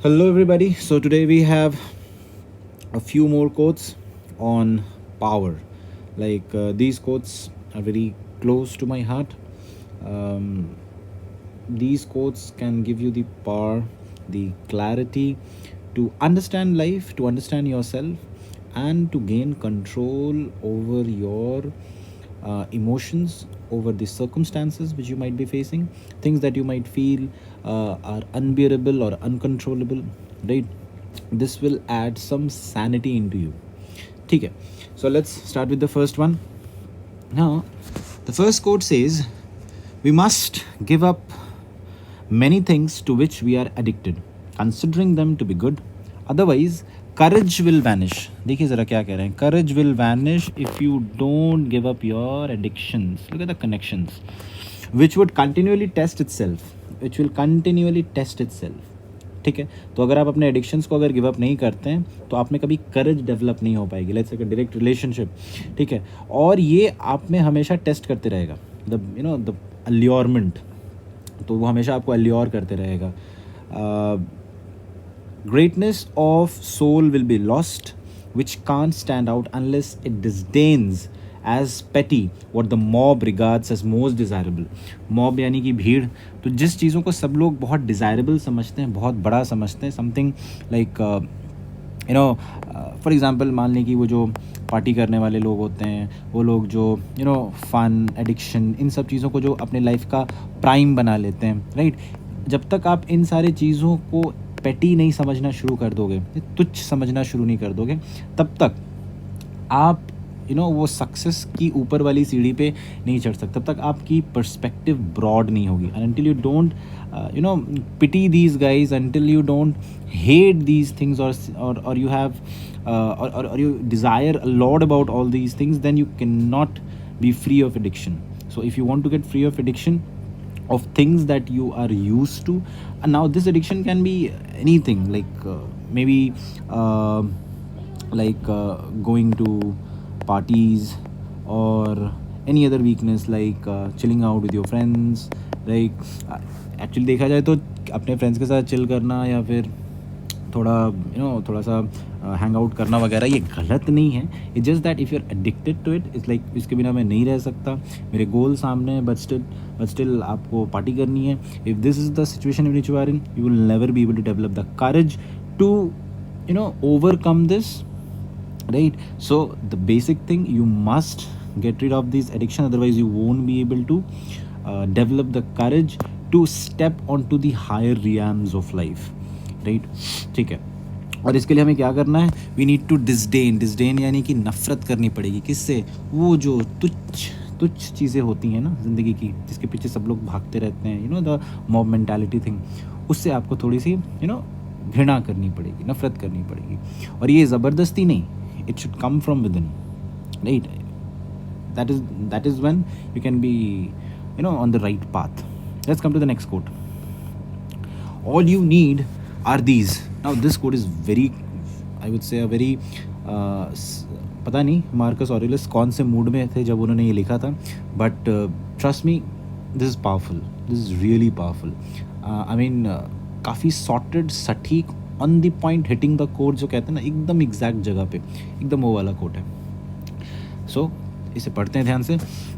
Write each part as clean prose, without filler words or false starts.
Hello, everybody. So, today we have a few more quotes on power. These quotes are very close to my heart. Um, these quotes can give you the power, the clarity to understand life, to understand yourself, and to gain control over your emotions, over the circumstances which you might be facing, things that you might feel are unbearable or uncontrollable, right? This will add some sanity into you. Okay, so let's start with the first one. Now, the first quote says, we must give up many things to which we are addicted, considering them to be good. Otherwise, courage will vanish. देखिए ज़रा क्या कह रहे हैं. Courage will vanish if you don't give up your addictions. Look at the connections. Which would continually test itself. Which will continually test itself. ठीक है, तो अगर आप अपने एडिक्शंस को अगर गिव अप नहीं करते हैं तो आप में कभी करेज डेवलप नहीं हो पाएगी. लेट्स से डायरेक्ट रिलेशनशिप, ठीक है, और ये आप में हमेशा टेस्ट करते रहेगा. द अल्योरमेंट, तो वो हमेशा आपको अल्योर करते रहेगा. Greatness of soul will be lost which can't stand out unless it disdains as petty what the mob regards as most desirable. Mob यानी कि भीड़. तो जिस चीज़ों को सब लोग बहुत डिज़ायरेबल समझते हैं, बहुत बड़ा समझते हैं, समथिंग लाइक फॉर एग्ज़ाम्पल मान लें कि वो जो पार्टी करने वाले लोग होते हैं, वो लोग जो फ़न, एडिक्शन, इन सब चीज़ों को जो अपने लाइफ का प्राइम बना लेते हैं, राइट. जब तक आप इन सारी चीज़ों को पेटी नहीं समझना शुरू कर दोगे, तुच्छ समझना शुरू नहीं कर दोगे, तब तक आप वो सक्सेस की ऊपर वाली सीढ़ी पे नहीं चढ़ सकते. तब तक आपकी पर्सपेक्टिव ब्रॉड नहीं होगी. And until you don't pity these guys, until you don't hate these things, or you have or you desire a lot about all these things, then you cannot be free of addiction. So if you want to get free of addiction of things that you are used to, and now this addiction can be anything, like maybe going to parties, or any other weakness like chilling out with your friends. Like actually देखा जाए तो अपने friends के साथ chill करना या फिर थोड़ा सा हैंग आउट करना वगैरह, ये गलत नहीं है. It's just that if you are addicted to it, it's like इसके बिना मैं नहीं रह सकता, मेरे गोल सामने हैं, बट स्टिल आपको पार्टी करनी है. If this is the situation in which you are in, you will never be able to develop the courage to overcome this, right? So the basic thing, you must get rid of these addiction, otherwise you won't be able to develop the courage to step onto the higher realms of life, right? ठीक है, और इसके लिए हमें क्या करना है? We need to disdain यानी कि नफ़रत करनी पड़ेगी. किससे? वो जो तुच्छ चीज़ें होती हैं ना ज़िंदगी की, जिसके पीछे सब लोग भागते रहते हैं, द मॉब मेंटालिटी थिंग, उससे आपको थोड़ी सी घृणा करनी पड़ेगी, नफ़रत करनी पड़ेगी. और ये ज़बरदस्ती नहीं, it should come from within, right? That is when you can be on the right path. Let's come to the next quote. All you need are these. Now this quote is very, I would say, a very पता नहीं Marcus Aurelius कौन से mood में थे जब उन्होंने ये लिखा था, but trust me, this is powerful, this is really powerful. I mean काफ़ी सॉर्टेड, सटीक, on the point, hitting the code जो कहते हैं ना, एकदम एग्जैक्ट जगह पे, एकदम वो वाला कोड है. सो इसे पढ़ते हैं ध्यान से.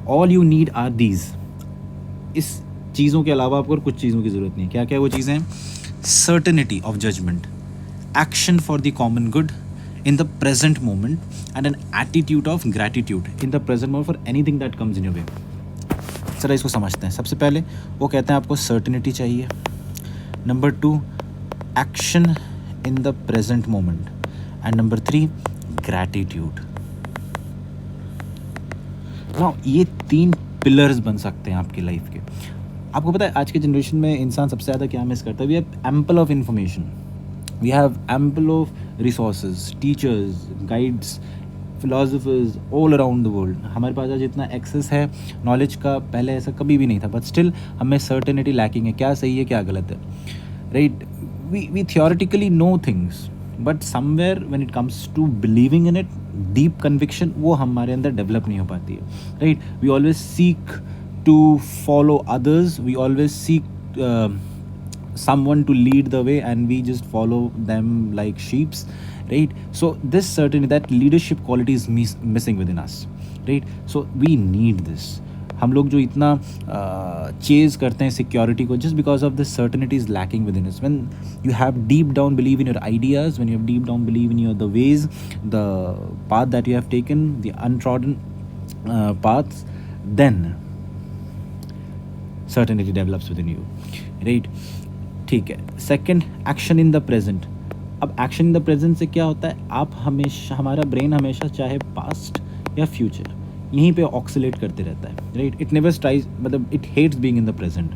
All you need are these. इस चीज़ों के अलावा आपको और कुछ चीज़ों की ज़रूरत नहीं. क्या क्या वो चीज़ें हैं? Certainty of judgement, action for the common good in the present moment, and an attitude of gratitude in the present moment for anything that comes in your way. चलो इसको समझते हैं. सबसे पहले वो कहते हैं आपको सर्टेनिटी चाहिए. Number 2, action in the present moment, and number 3, gratitude. Now ये 3 पिलर्स बन सकते हैं आपकी लाइफ के. आपको पता है आज के जनरेशन में इंसान सबसे ज़्यादा क्या मिस करता है? We have ample of information, we have ample of resources, teachers, guides, philosophers all around the world. हमारे पास आज इतना एक्सेस है नॉलेज का, पहले ऐसा कभी भी नहीं था, बट स्टिल हमें सर्टेनिटी लैकिंग है. क्या सही है, क्या गलत है, right? we theoretically know things, but somewhere when it comes to believing in it, deep conviction, वो हमारे अंदर डेवलप नहीं हो पाती है, right? We always seek to follow others, we always seek someone to lead the way and we just follow them like sheeps, right? So this certainly, that leadership quality is missing within us, right? So we need this. हम लोग जो इतना chase करते हैं security को, just because of this certainty is lacking within इस. When you have deep down believe in your ideas, when you have deep down believe in your the ways, the path that you have taken, the untrodden paths, then certainty develops within you, right? ठीक है. Second, action in the present. अब action in the present से क्या होता है, आप हमेशा, हमारा ब्रेन हमेशा चाहे पास्ट या फ्यूचर यहीं पे ऑक्सीलेट करते रहता है, राइट? इट नेवर ट्राइज, मतलब it hates being in the present.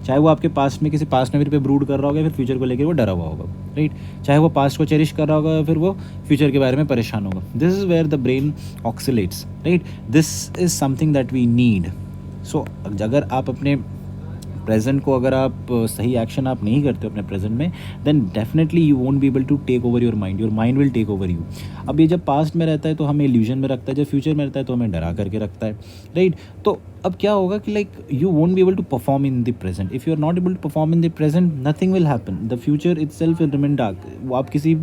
चाहे वो आपके पास्ट में किसी पास्ट मेमोरी पे ब्रूड कर रहा होगा, फिर फ्यूचर को लेकर वो डरा हुआ होगा, राइट? चाहे वो पास्ट को चेरिश कर रहा होगा, फिर वो फ्यूचर के बारे में परेशान होगा. This is where the brain oscillates, right? This is something that we need. So अगर आप अपने प्रेजेंट को, अगर आप सही एक्शन आप नहीं करते हो अपने प्रेजेंट में, then definitely you won't be able to take over your mind will take over you. अब ये जब पास्ट में रहता है तो हमें इल्यूजन में रखता है, जब फ्यूचर में रहता है तो हमें डरा करके रखता है, राइट? तो अब क्या होगा कि like you won't be able to perform in the present. If you are not able to perform in the present, nothing will happen. The future itself will remain dark. वो आप किसी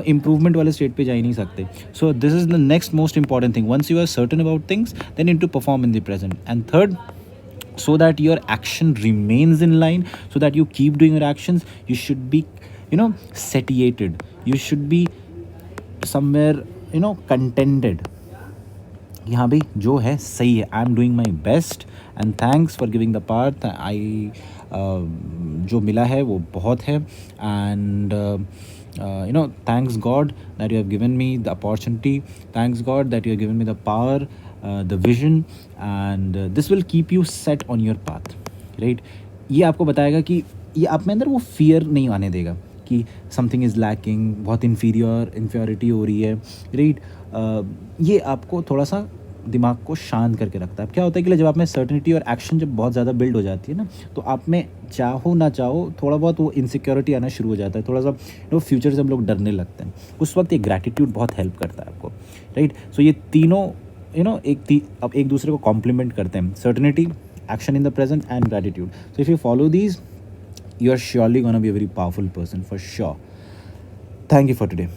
इम्प्रूवमेंट वाले state पे जा ही नहीं सकते. So this is the next most important thing. Once you are certain about things, then in to perform in the present. And third, so that your action remains in line, so that you keep doing your actions, you should be satiated, you should be somewhere contented. यहाँ भी जो है सही है. I am doing my best and thanks for giving the path. I जो मिला है वो बहुत है. And thanks God that you have given me the opportunity. Thanks God that you have given me the power, the vision, and this will keep you set on your path, right? ये आपको बताएगा कि ये आप में अंदर वो fear नहीं आने देगा कि समथिंग इज़ लैकिंग, बहुत इन्फीरियरिटी हो रही है, राइट? ये आपको थोड़ा सा दिमाग को शांत करके रखता है. अब क्या होता है कि जब आप में सर्टेनिटी और एक्शन जब बहुत ज़्यादा बिल्ड हो जाती है ना, तो आप में चाहो ना चाहो थोड़ा बहुत वो इनसिक्योरिटी आना शुरू हो जाता है. थोड़ा सा फ्यूचर से हम लोग डरने लगते हैं. उस वक्त ये ग्रैटिट्यूड बहुत हेल्प करता है आपको, राइट? सो ये तीनों अब एक दूसरे को कॉम्प्लीमेंट करते हैं. Certainty, action in the present and gratitude. So if you follow these, you are surely going to be a very powerful person for sure. Thank you for today.